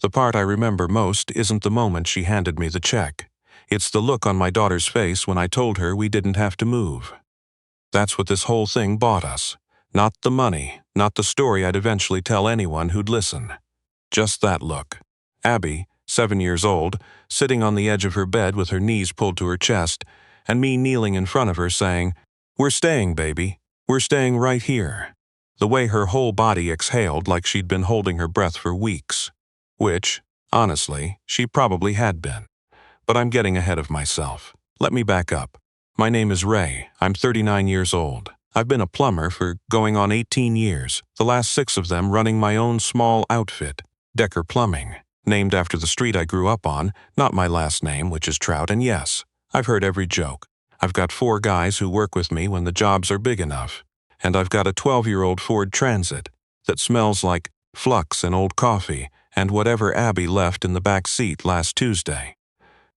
The part I remember most isn't the moment she handed me the check. It's the look on my daughter's face when I told her we didn't have to move. That's what this whole thing bought us. Not the money, not the story I'd eventually tell anyone who'd listen. Just that look. Abby, 7 years old, sitting on the edge of her bed with her knees pulled to her chest, and me kneeling in front of her saying, "We're staying, baby. We're staying right here." The way her whole body exhaled like she'd been holding her breath for weeks. Which, honestly, she probably had been. But I'm getting ahead of myself. Let me back up. My name is Ray. I'm 39 years old. I've been a plumber for going on 18 years, the last 6 of them running my own small outfit, Decker Plumbing, named after the street I grew up on, not my last name, which is Trout, and yes, I've heard every joke. I've got 4 guys who work with me when the jobs are big enough, and I've got a 12-year-old Ford Transit that smells like flux and old coffee and whatever Abby left in the back seat last Tuesday.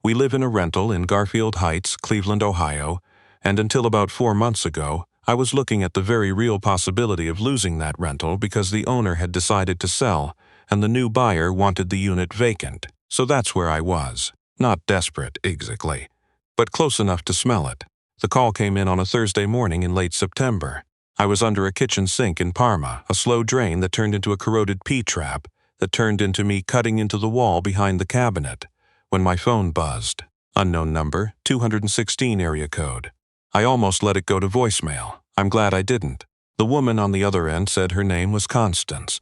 We live in a rental in Garfield Heights, Cleveland, Ohio, and until about 4 months ago, I was looking at the very real possibility of losing that rental because the owner had decided to sell and the new buyer wanted the unit vacant. So that's where I was. Not desperate, exactly, but close enough to smell it. The call came in on a Thursday morning in late September. I was under a kitchen sink in Parma, a slow drain that turned into a corroded P-trap that turned into me cutting into the wall behind the cabinet, when my phone buzzed. Unknown number, 216 area code. I almost let it go to voicemail. I'm glad I didn't. The woman on the other end said her name was Constance,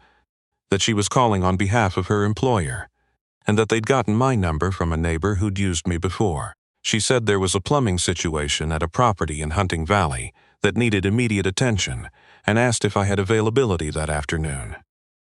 that she was calling on behalf of her employer, and that they'd gotten my number from a neighbor who'd used me before. She said there was a plumbing situation at a property in Hunting Valley that needed immediate attention and asked if I had availability that afternoon.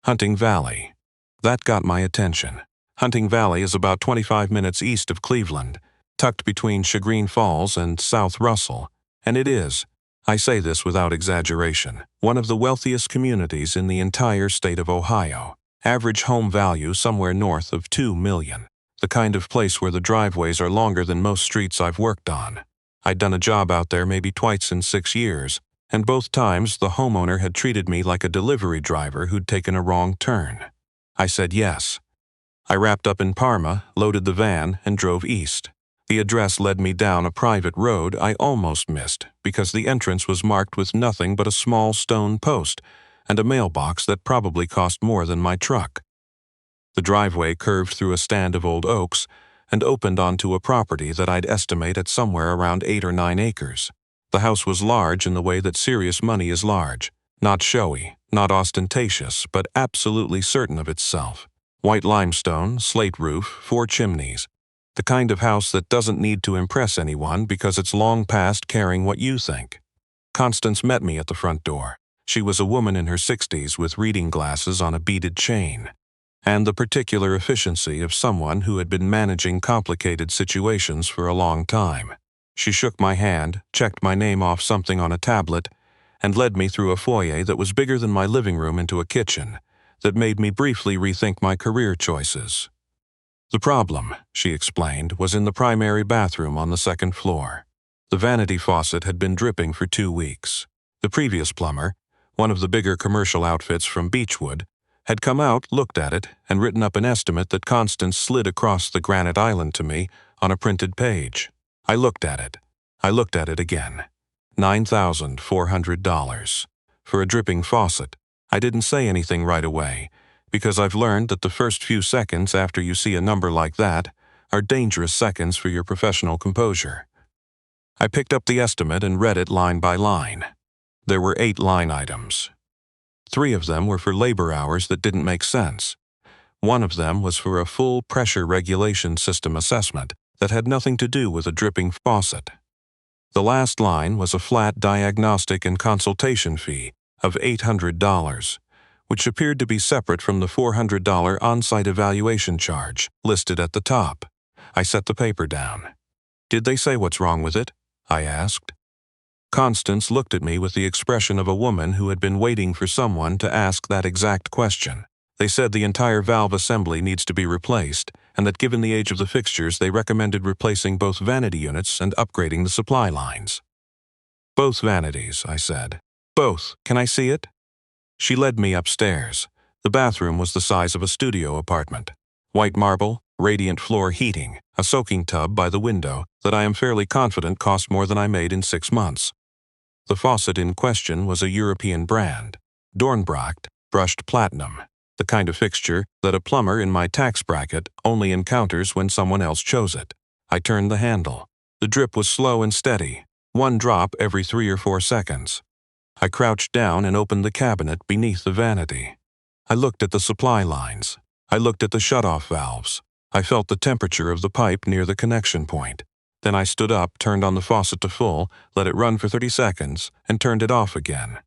Hunting Valley. That got my attention. Hunting Valley is about 25 minutes east of Cleveland, tucked between Chagrin Falls and South Russell, and it is, I say this without exaggeration, one of the wealthiest communities in the entire state of Ohio. Average home value somewhere north of $2 million. The kind of place where the driveways are longer than most streets I've worked on. I'd done a job out there maybe twice in 6 years, and both times the homeowner had treated me like a delivery driver who'd taken a wrong turn. I said yes. I wrapped up in Parma, loaded the van, and drove east. The address led me down a private road I almost missed because the entrance was marked with nothing but a small stone post and a mailbox that probably cost more than my truck. The driveway curved through a stand of old oaks and opened onto a property that I'd estimate at somewhere around 8 or 9 acres. The house was large in the way that serious money is large. Not showy, not ostentatious, but absolutely certain of itself. White limestone, slate roof, 4 chimneys. The kind of house that doesn't need to impress anyone because it's long past caring what you think. Constance met me at the front door. She was a woman in her 60s with reading glasses on a beaded chain, and the particular efficiency of someone who had been managing complicated situations for a long time. She shook my hand, checked my name off something on a tablet, and led me through a foyer that was bigger than my living room into a kitchen that made me briefly rethink my career choices. The problem, she explained, was in the primary bathroom on the 2nd floor. The vanity faucet had been dripping for 2 weeks. The previous plumber, one of the bigger commercial outfits from Beechwood, had come out, looked at it, and written up an estimate that Constance slid across the granite island to me on a printed page. I looked at it. I looked at it again. $9,400. For a dripping faucet. I didn't say anything right away, because I've learned that the first few seconds after you see a number like that are dangerous seconds for your professional composure. I picked up the estimate and read it line by line. There were 8 line items. 3 of them were for labor hours that didn't make sense. 1 of them was for a full pressure regulation system assessment that had nothing to do with a dripping faucet. The last line was a flat diagnostic and consultation fee of $800, which appeared to be separate from the $400 on-site evaluation charge listed at the top. I set the paper down. "Did they say what's wrong with it?" I asked. Constance looked at me with the expression of a woman who had been waiting for someone to ask that exact question. They said the entire valve assembly needs to be replaced, and that given the age of the fixtures, they recommended replacing both vanity units and upgrading the supply lines. "Both vanities," I said. "Both. Can I see it?" She led me upstairs. The bathroom was the size of a studio apartment. White marble, radiant floor heating, a soaking tub by the window that I am fairly confident cost more than I made in 6 months. The faucet in question was a European brand, Dornbracht, brushed platinum, the kind of fixture that a plumber in my tax bracket only encounters when someone else chose it. I turned the handle. The drip was slow and steady, one drop every 3 or 4 seconds. I crouched down and opened the cabinet beneath the vanity. I looked at the supply lines. I looked at the shutoff valves. I felt the temperature of the pipe near the connection point. Then I stood up, turned on the faucet to full, let it run for 30 seconds, and turned it off again.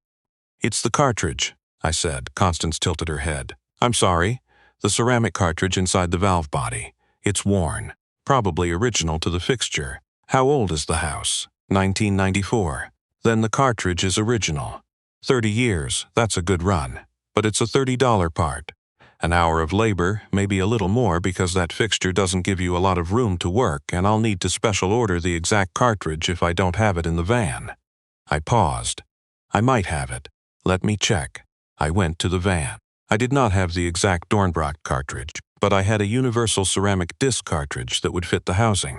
"It's the cartridge," I said. Constance tilted her head. "I'm sorry. The ceramic cartridge inside the valve body. It's worn. Probably original to the fixture. How old is the house?" 1994. "Then the cartridge is original. 30 years, that's a good run. But it's a $30 part. An hour of labor, maybe a little more because that fixture doesn't give you a lot of room to work, and I'll need to special order the exact cartridge if I don't have it in the van." I paused. "I might have it. Let me check." I went to the van. I did not have the exact Dornbracht cartridge, but I had a universal ceramic disc cartridge that would fit the housing.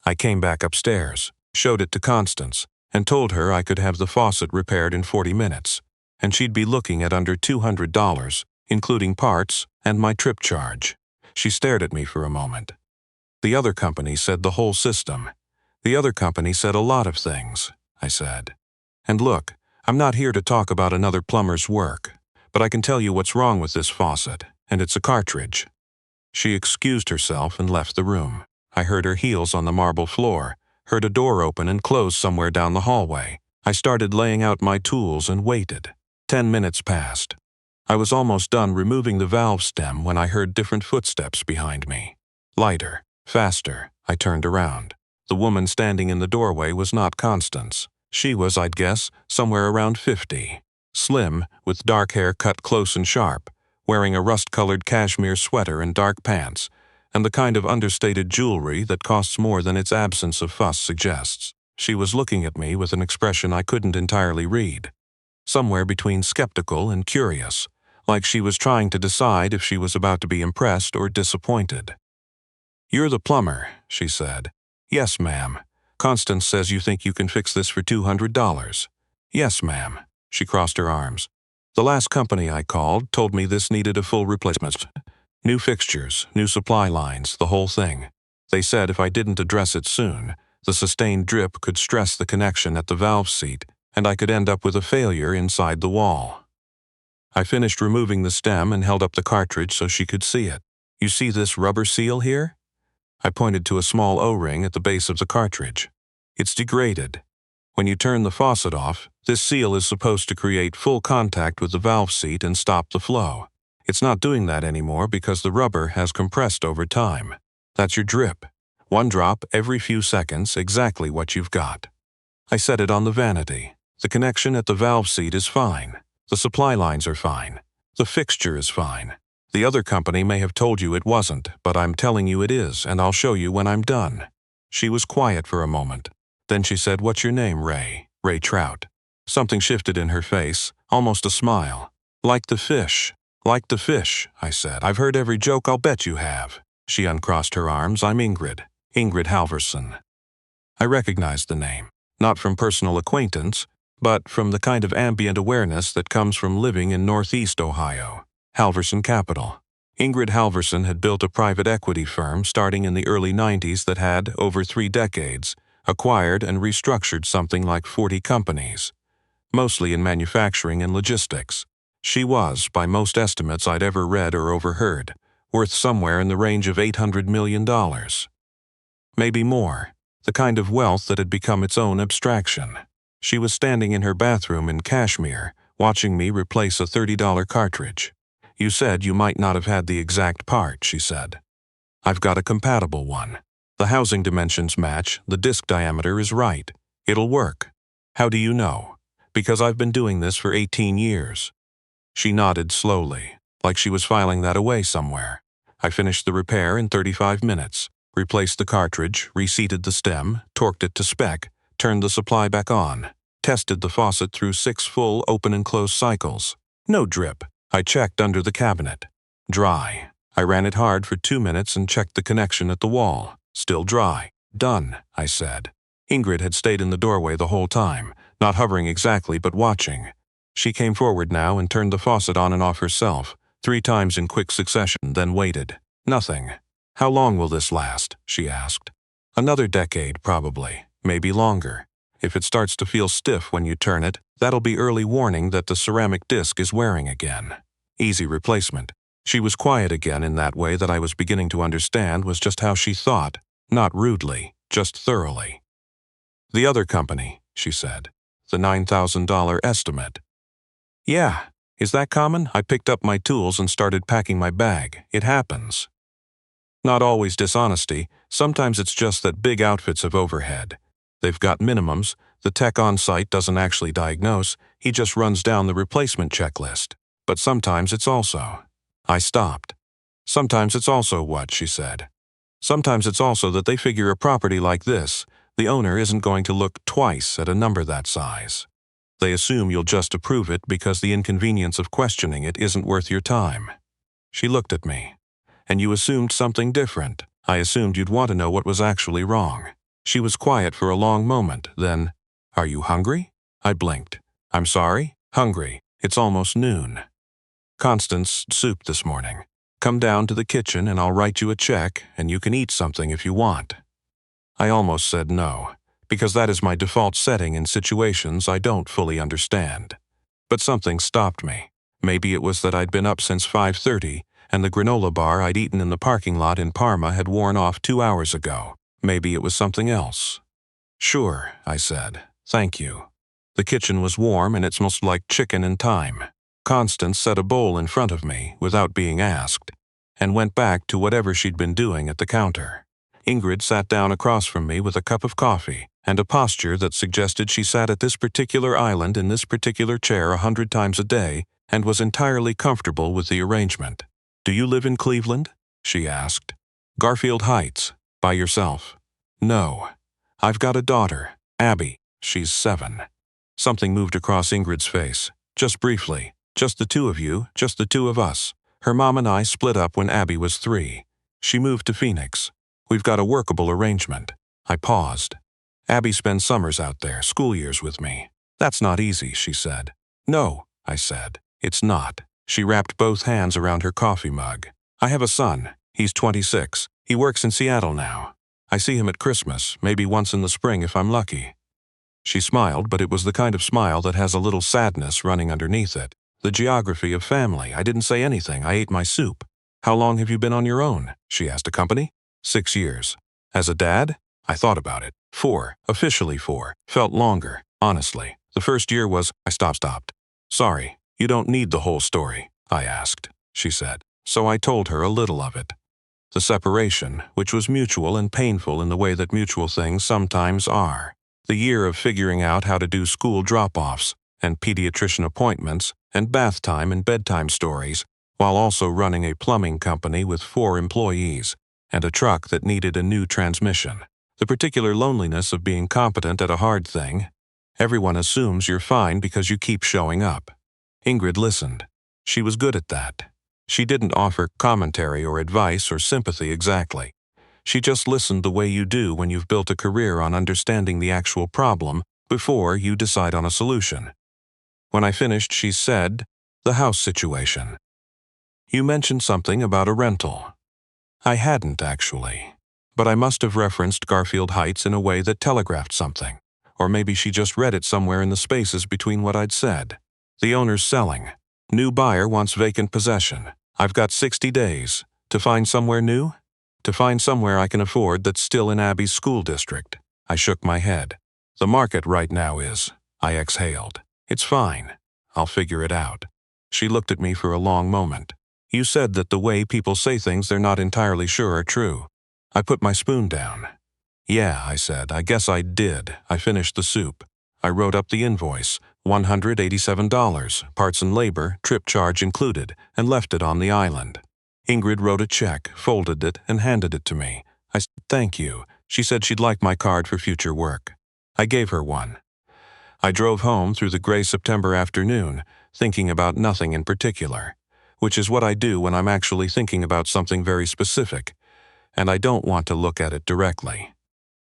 I came back upstairs, showed it to Constance, and told her I could have the faucet repaired in 40 minutes, and she'd be looking at under $200, including parts and my trip charge. She stared at me for a moment. "The other company said the whole system." "The other company said a lot of things," I said. "And look, I'm not here to talk about another plumber's work, but I can tell you what's wrong with this faucet, and it's a cartridge." She excused herself and left the room. I heard her heels on the marble floor, heard a door open and close somewhere down the hallway. I started laying out my tools and waited. 10 minutes passed. I was almost done removing the valve stem when I heard different footsteps behind me. Lighter, faster. I turned around. The woman standing in the doorway was not Constance. She was, I'd guess, somewhere around 50. Slim, with dark hair cut close and sharp, wearing a rust-colored cashmere sweater and dark pants, and the kind of understated jewelry that costs more than its absence of fuss suggests. She was looking at me with an expression I couldn't entirely read. Somewhere between skeptical and curious, like she was trying to decide if she was about to be impressed or disappointed. "You're the plumber," she said. "Yes, ma'am. Constance says you think you can fix this for $200. "Yes, ma'am." She crossed her arms. "The last company I called told me this needed a full replacement. New fixtures, new supply lines, the whole thing. They said if I didn't address it soon, the sustained drip could stress the connection at the valve seat, and I could end up with a failure inside the wall." I finished removing the stem and held up the cartridge so she could see it. "You see this rubber seal here?" I pointed to a small O-ring at the base of the cartridge. "It's degraded. When you turn the faucet off, this seal is supposed to create full contact with the valve seat and stop the flow. It's not doing that anymore because the rubber has compressed over time. That's your drip. One drop every few seconds, exactly what you've got." I set it on the vanity. The connection at the valve seat is fine. The supply lines are fine. The fixture is fine. The other company may have told you it wasn't, but I'm telling you it is, and I'll show you when I'm done." She was quiet for a moment. Then she said, "What's your name, Ray?" "Ray Trout." Something shifted in her face, almost a smile. "Like the fish." "Like the fish," I said. "I've heard every joke, I'll bet you have." She uncrossed her arms. "I'm Ingrid. Ingrid Halverson." I recognized the name, not from personal acquaintance, but from the kind of ambient awareness that comes from living in Northeast Ohio. Halverson Capital. Ingrid Halverson had built a private equity firm starting in the early 90s that had, over 3 decades, acquired and restructured something like 40 companies, mostly in manufacturing and logistics. She was, by most estimates I'd ever read or overheard, worth somewhere in the range of $800 million. Maybe more, the kind of wealth that had become its own abstraction. She was standing in her bathroom in cashmere, watching me replace a $30 cartridge. "You said you might not have had the exact part," she said. "I've got a compatible one. The housing dimensions match, the disc diameter is right. It'll work." "How do you know?" "Because I've been doing this for 18 years. She nodded slowly, like she was filing that away somewhere. I finished the repair in 35 minutes, replaced the cartridge, reseated the stem, torqued it to spec, turned the supply back on, tested the faucet through 6 full open and close cycles. No drip. I checked under the cabinet. Dry. I ran it hard for 2 minutes and checked the connection at the wall. Still dry. Done, I said. Ingrid had stayed in the doorway the whole time, not hovering exactly but watching. She came forward now and turned the faucet on and off herself, 3 times in quick succession, then waited. Nothing. How long will this last? She asked. Another decade, probably. Maybe longer. If it starts to feel stiff when you turn it, that'll be early warning that the ceramic disc is wearing again. Easy replacement. She was quiet again in that way that I was beginning to understand was just how she thought, not rudely, just thoroughly. The other company, she said. The $9,000 estimate. Yeah. Is that common? I picked up my tools and started packing my bag. It happens. Not always dishonesty. Sometimes it's just that big outfits have overhead. They've got minimums. The tech on site doesn't actually diagnose. He just runs down the replacement checklist. But sometimes it's also. I stopped. Sometimes it's also what, she said. Sometimes it's also that they figure a property like this, the owner isn't going to look twice at a number that size. They assume you'll just approve it because the inconvenience of questioning it isn't worth your time. She looked at me. And you assumed something different. I assumed you'd want to know what was actually wrong. She was quiet for a long moment, then, Are you hungry? I blinked. I'm sorry? Hungry. It's almost noon. Constance, soup this morning. Come down to the kitchen and I'll write you a check and you can eat something if you want. I almost said no, because that is my default setting in situations I don't fully understand. But something stopped me. Maybe it was that I'd been up since 5:30 and the granola bar I'd eaten in the parking lot in Parma had worn off 2 hours ago. Maybe it was something else. Sure, I said. Thank you. The kitchen was warm and it smelled like chicken and thyme. Constance set a bowl in front of me without being asked and went back to whatever she'd been doing at the counter. Ingrid sat down across from me with a cup of coffee and a posture that suggested she sat at this particular island in this particular chair 100 times a day and was entirely comfortable with the arrangement. Do you live in Cleveland? She asked. Garfield Heights. By yourself? No. I've got a daughter, Abby. She's 7. Something moved across Ingrid's face. Just briefly. Just the two of you, just the two of us. Her mom and I split up when Abby was 3. She moved to Phoenix. We've got a workable arrangement. I paused. Abby spends summers out there, school years with me. That's not easy, she said. No, I said. It's not. She wrapped both hands around her coffee mug. I have a son. He's 26. He works in Seattle now. I see him at Christmas, maybe once in the spring if I'm lucky. She smiled, but it was the kind of smile that has a little sadness running underneath it. The geography of family. I didn't say anything. I ate my soup. How long have you been on your own? She asked. A company? 6 years. As a dad? I thought about it. 4. Officially 4. Felt longer, honestly. The first year was, I stopped. Sorry, you don't need the whole story, I asked, she said. So I told her a little of it. The separation, which was mutual and painful in the way that mutual things sometimes are. The year of figuring out how to do school drop-offs and pediatrician appointments and bath time and bedtime stories, while also running a plumbing company with 4 employees and a truck that needed a new transmission. The particular loneliness of being competent at a hard thing. Everyone assumes you're fine because you keep showing up. Ingrid listened. She was good at that. She didn't offer commentary or advice or sympathy exactly. She just listened the way you do when you've built a career on understanding the actual problem before you decide on a solution. When I finished, she said, the house situation. You mentioned something about a rental. I hadn't, actually. But I must have referenced Garfield Heights in a way that telegraphed something. Or maybe she just read it somewhere in the spaces between what I'd said. The owner's selling. New buyer wants vacant possession. I've got 60 days. To find somewhere new? To find somewhere I can afford that's still in Abby's school district. I shook my head. The market right now is. I exhaled. It's fine. I'll figure it out. She looked at me for a long moment. You said that the way people say things they're not entirely sure are true. I put my spoon down. Yeah, I said, I guess I did. I finished the soup. I wrote up the invoice, $187, parts and labor, trip charge included, and left it on the island. Ingrid wrote a check, folded it, and handed it to me. I said, thank you. She said she'd like my card for future work. I gave her one. I drove home through the gray September afternoon, thinking about nothing in particular. which is what I do when I'm actually thinking about something very specific, and I don't want to look at it directly.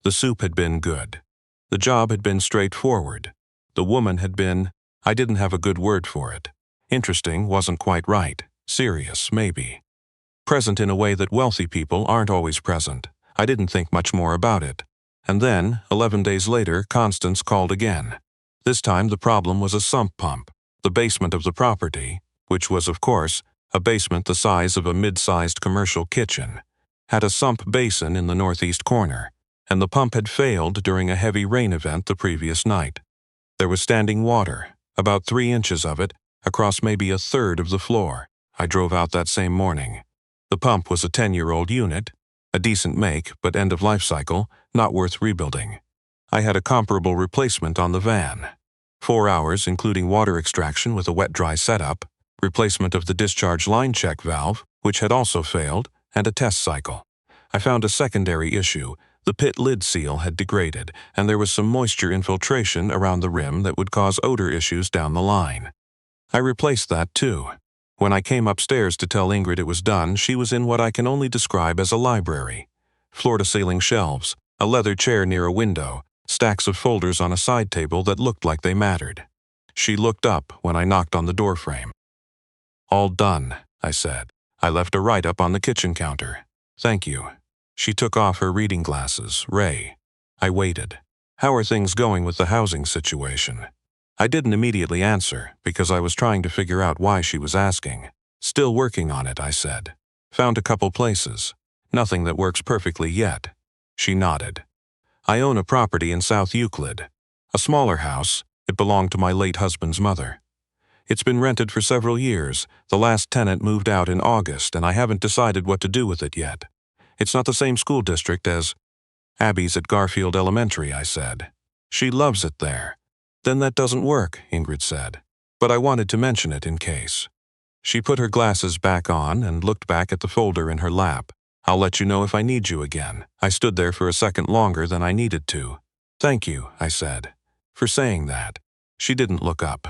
The soup had been good. The job had been straightforward. The woman had been, I didn't have a good word for it. Interesting wasn't quite right. Serious, maybe. Present in a way that wealthy people aren't always present. I didn't think much more about it. And then, 11 days later, Constance called again. This time the problem was a sump pump. The basement of the property, which was, of course, a basement the size of a mid-sized commercial kitchen, had a sump basin in the northeast corner, and the pump had failed during a heavy rain event the previous night. There was standing water, about 3 inches of it, across maybe a third of the floor. I drove out that same morning. The pump was a 10-year-old unit, a decent make but end-of-life cycle, not worth rebuilding. I had a comparable replacement on the van. 4 hours including water extraction with a wet-dry setup, replacement of the discharge line check valve, which had also failed, and a test cycle. I found a secondary issue. The pit lid seal had degraded, and there was some moisture infiltration around the rim that would cause odor issues down the line. I replaced that too. When I came upstairs to tell Ingrid it was done, she was in what I can only describe as a library. Floor-to-ceiling shelves, a leather chair near a window, stacks of folders on a side table that looked like they mattered. She looked up when I knocked on the doorframe. "All done," I said. I left a write-up on the kitchen counter. "Thank you." She took off her reading glasses. "Ray." I waited. "How are things going with the housing situation?" I didn't immediately answer because I was trying to figure out why she was asking. "Still working on it," I said. "Found a couple places. Nothing that works perfectly yet." She nodded. "I own a property in South Euclid. A smaller house. It belonged to my late husband's mother. It's been rented for several years. The last tenant moved out in August, and I haven't decided what to do with it yet. It's not the same school district as Abby's at Garfield Elementary," I said. "She loves it there." "Then that doesn't work," Ingrid said. "But I wanted to mention it in case." She put her glasses back on and looked back at the folder in her lap. "I'll let you know if I need you again." I stood there for a second longer than I needed to. "Thank you," I said, "for saying that." She didn't look up.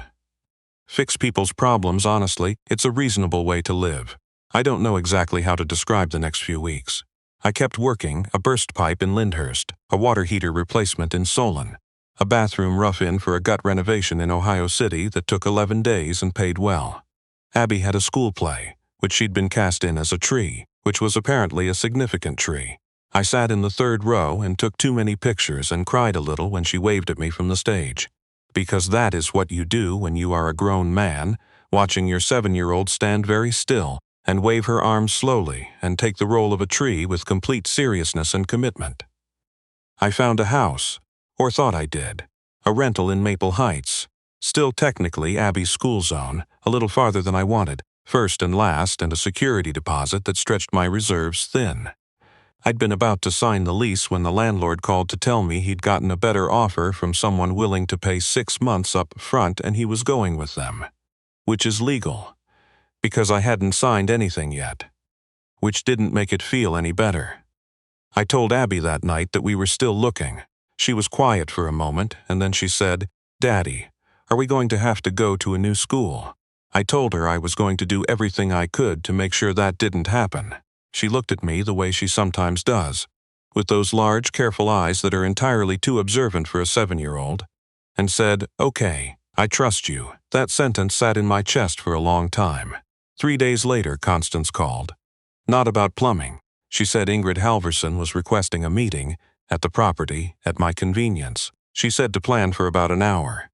Fix people's problems, honestly, it's a reasonable way to live. I don't know exactly how to describe the next few weeks. I kept working, a burst pipe in Lyndhurst, a water heater replacement in Solon, a bathroom rough-in for a gut renovation in Ohio City that took 11 days and paid well. Abby had a school play, which she'd been cast in as a tree, which was apparently a significant tree. I sat in the third row and took too many pictures and cried a little when she waved at me from the stage. Because that is what you do when you are a grown man, watching your 7-year-old stand very still and wave her arms slowly and take the role of a tree with complete seriousness and commitment. I found a house, or thought I did, a rental in Maple Heights, still technically Abby's school zone, a little farther than I wanted, first and last, and a security deposit that stretched my reserves thin. I'd been about to sign the lease when the landlord called to tell me he'd gotten a better offer from someone willing to pay 6 months up front and he was going with them. Which is legal, because I hadn't signed anything yet. Which didn't make it feel any better. I told Abby that night that we were still looking. She was quiet for a moment, and then she said, "Daddy, are we going to have to go to a new school?" I told her I was going to do everything I could to make sure that didn't happen. She looked at me the way she sometimes does, with those large, careful eyes that are entirely too observant for a 7-year-old, and said, "Okay, I trust you." That sentence sat in my chest for a long time. 3 days later, Constance called. Not about plumbing. She said Ingrid Halverson was requesting a meeting at the property at my convenience. She said to plan for about an hour.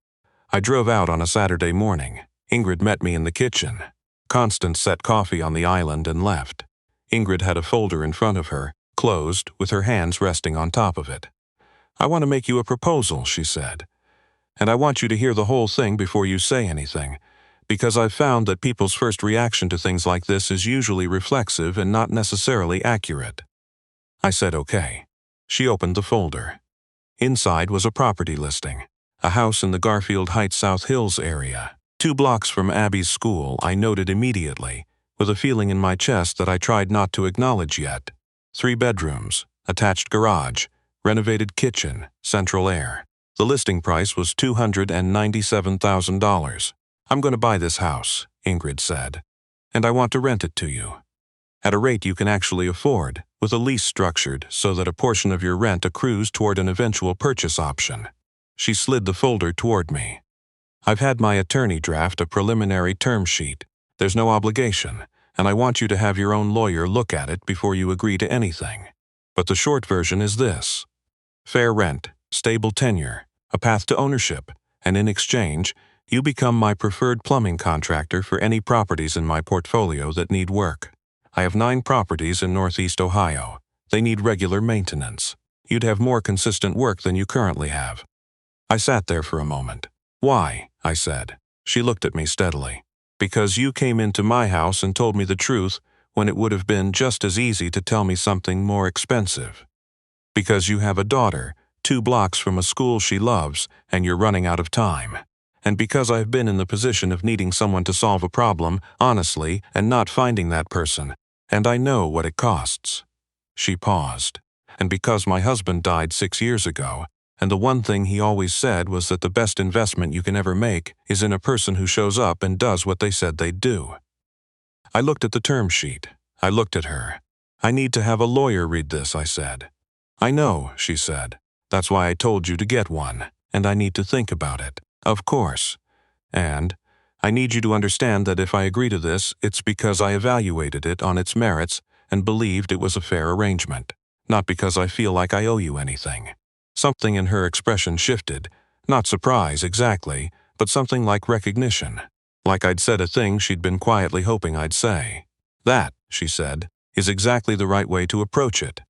I drove out on a Saturday morning. Ingrid met me in the kitchen. Constance set coffee on the island and left. Ingrid had a folder in front of her, closed, with her hands resting on top of it. "I want to make you a proposal," she said. "And I want you to hear the whole thing before you say anything, because I've found that people's first reaction to things like this is usually reflexive and not necessarily accurate." I said okay. She opened the folder. Inside was a property listing, a house in the Garfield Heights South Hills area, 2 blocks from Abby's school. I noted immediately, with a feeling in my chest that I tried not to acknowledge yet. 3 bedrooms, attached garage, renovated kitchen, central air. The listing price was $297,000. "I'm going to buy this house," Ingrid said. and I want to rent it to you. At a rate you can actually afford, with a lease structured so that a portion of your rent accrues toward an eventual purchase option. She slid the folder toward me. I've had my attorney draft a preliminary term sheet. There's no obligation, and I want you to have your own lawyer look at it before you agree to anything. But the short version is this: fair rent, stable tenure, a path to ownership, and in exchange, you become my preferred plumbing contractor for any properties in my portfolio that need work. I have 9 properties in Northeast Ohio. They need regular maintenance. You'd have more consistent work than you currently have. I sat there for a moment. Why? I said. She looked at me steadily. Because you came into my house and told me the truth when it would have been just as easy to tell me something more expensive. Because you have a daughter, 2 blocks from a school she loves, and you're running out of time. And because I've been in the position of needing someone to solve a problem, honestly, and not finding that person. And I know what it costs. She paused. And because my husband died 6 years ago, and the one thing he always said was that the best investment you can ever make is in a person who shows up and does what they said they'd do. I looked at the term sheet. I looked at her. I need to have a lawyer read this, I said. I know, she said. That's why I told you to get one, and I need to think about it. Of course. And I need you to understand that if I agree to this, it's because I evaluated it on its merits and believed it was a fair arrangement, not because I feel like I owe you anything. Something in her expression shifted, not surprise exactly, but something like recognition, like I'd said a thing she'd been quietly hoping I'd say. That, she said, is exactly the right way to approach it.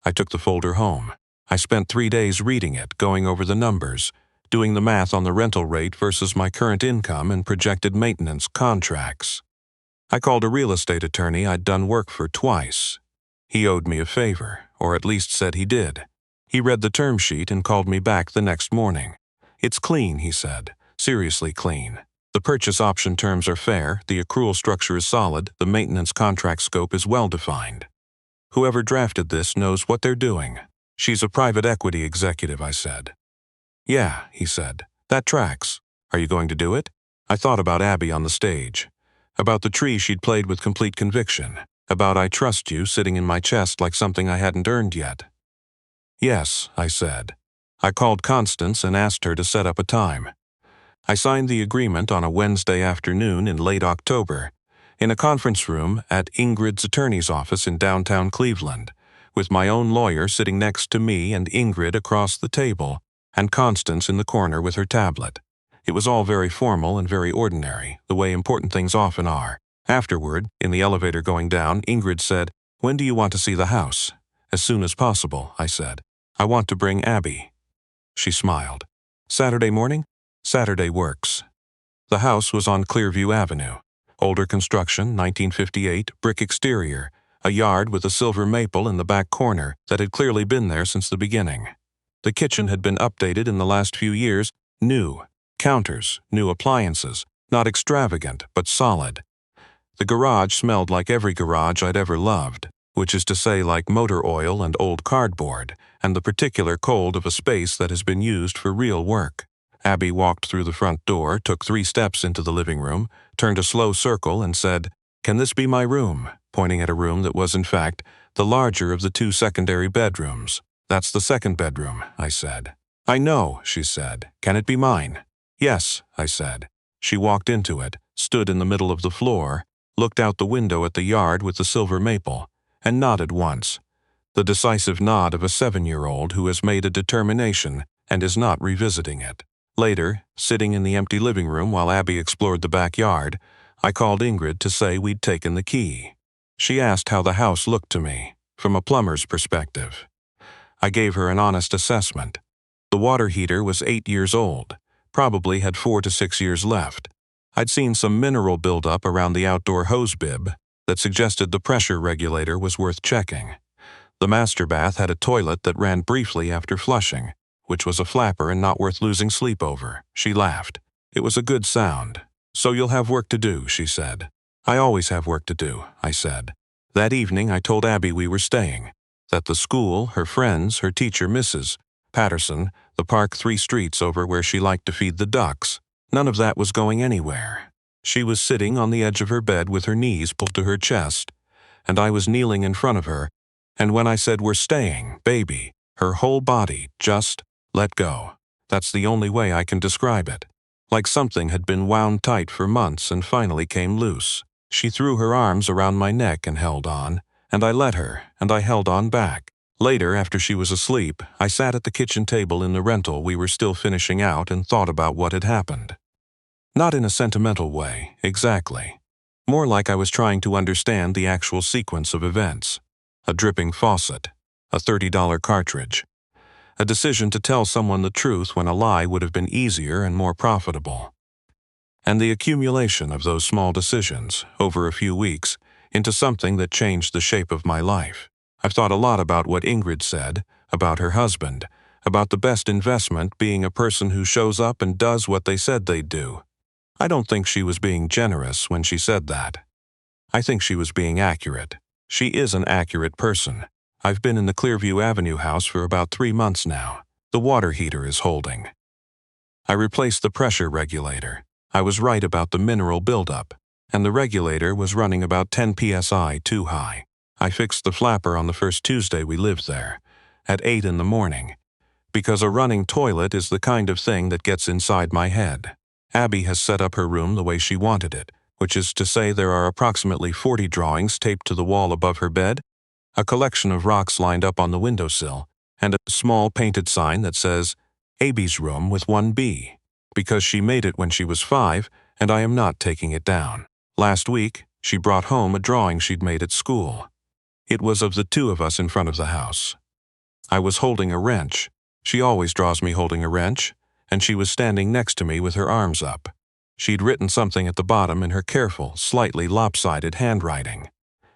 I took the folder home. I spent 3 days reading it, going over the numbers, doing the math on the rental rate versus my current income and projected maintenance contracts. I called a real estate attorney I'd done work for twice. He owed me a favor, or at least said he did. He read the term sheet and called me back the next morning. It's clean, he said, seriously clean. The purchase option terms are fair, the accrual structure is solid, the maintenance contract scope is well-defined. Whoever drafted this knows what they're doing. She's a private equity executive, I said. Yeah, he said, that tracks. Are you going to do it? I thought about Abby on the stage, about the tree she'd played with complete conviction, about I trust you sitting in my chest like something I hadn't earned yet. Yes, I said. I called Constance and asked her to set up a time. I signed the agreement on a Wednesday afternoon in late October, in a conference room at Ingrid's attorney's office in downtown Cleveland, with my own lawyer sitting next to me and Ingrid across the table, and Constance in the corner with her tablet. It was all very formal and very ordinary, the way important things often are. Afterward, in the elevator going down, Ingrid said, "When do you want to see the house?" "As soon as possible," I said. "I want to bring Abby." She smiled. "Saturday morning?" "Saturday works." The house was on Clearview Avenue. Older construction, 1958, brick exterior, a yard with a silver maple in the back corner that had clearly been there since the beginning. The kitchen had been updated in the last few years, new. Counters, new appliances, not extravagant, but solid. The garage smelled like every garage I'd ever loved, which is to say like motor oil and old cardboard, and the particular cold of a space that has been used for real work. Abby walked through the front door, took 3 steps into the living room, turned a slow circle and said, "Can this be my room?" pointing at a room that was, in fact, the larger of the 2 secondary bedrooms. "That's the second bedroom," I said. "I know," she said. "Can it be mine?" "Yes," I said. She walked into it, stood in the middle of the floor, looked out the window at the yard with the silver maple, and nodded once. The decisive nod of a 7-year-old who has made a determination and is not revisiting it. Later, sitting in the empty living room while Abby explored the backyard, I called Ingrid to say we'd taken the key. She asked how the house looked to me, from a plumber's perspective. I gave her an honest assessment. The water heater was 8 years old, probably had 4 to 6 years left. I'd seen some mineral buildup around the outdoor hose bib that suggested the pressure regulator was worth checking. The master bath had a toilet that ran briefly after flushing, which was a flapper and not worth losing sleep over. She laughed. It was a good sound. "So you'll have work to do," she said. "I always have work to do," I said. That evening I told Abby we were staying, that the school, her friends, her teacher, Mrs. Patterson, the park 3 streets over where she liked to feed the ducks, none of that was going anywhere. She was sitting on the edge of her bed with her knees pulled to her chest, and I was kneeling in front of her, and when I said, "We're staying, baby," her whole body just let go. That's the only way I can describe it. Like something had been wound tight for months and finally came loose. She threw her arms around my neck and held on, and I let her, and I held on back. Later, after she was asleep, I sat at the kitchen table in the rental we were still finishing out and thought about what had happened. Not in a sentimental way, exactly. More like I was trying to understand the actual sequence of events. A dripping faucet, a $30 cartridge, a decision to tell someone the truth when a lie would have been easier and more profitable. And the accumulation of those small decisions, over a few weeks, into something that changed the shape of my life. I've thought a lot about what Ingrid said, about her husband, about the best investment being a person who shows up and does what they said they'd do. I don't think she was being generous when she said that. I think she was being accurate. She is an accurate person. I've been in the Clearview Avenue house for about 3 months now. The water heater is holding. I replaced the pressure regulator. I was right about the mineral buildup, and the regulator was running about 10 psi too high. I fixed the flapper on the first Tuesday we lived there, at 8 in the morning, because a running toilet is the kind of thing that gets inside my head. Abby has set up her room the way she wanted it, which is to say there are approximately 40 drawings taped to the wall above her bed, a collection of rocks lined up on the windowsill, and a small painted sign that says, "Abby's room with 1B, because she made it when she was 5, and I am not taking it down. Last week, she brought home a drawing she'd made at school. It was of the two of us in front of the house. I was holding a wrench. She always draws me holding a wrench, and she was standing next to me with her arms up. She'd written something at the bottom in her careful, slightly lopsided handwriting.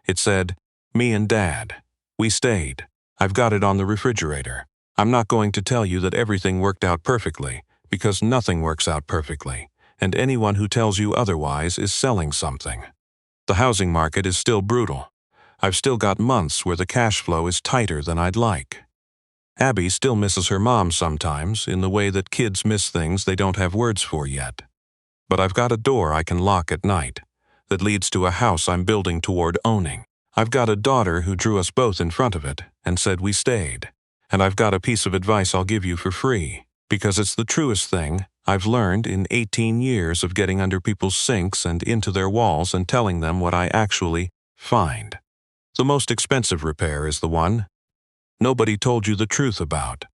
It said, "Me and Dad. We stayed. I've got it on the refrigerator. I'm not going to tell you that everything worked out perfectly, because nothing works out perfectly, and anyone who tells you otherwise is selling something. The housing market is still brutal. I've still got months where the cash flow is tighter than I'd like. Abby still misses her mom sometimes, in the way that kids miss things they don't have words for yet. But I've got a door I can lock at night that leads to a house I'm building toward owning. I've got a daughter who drew us both in front of it and said we stayed. And I've got a piece of advice I'll give you for free, because it's the truest thing I've learned in 18 years of getting under people's sinks and into their walls and telling them what I actually find. The most expensive repair is the one nobody told you the truth about.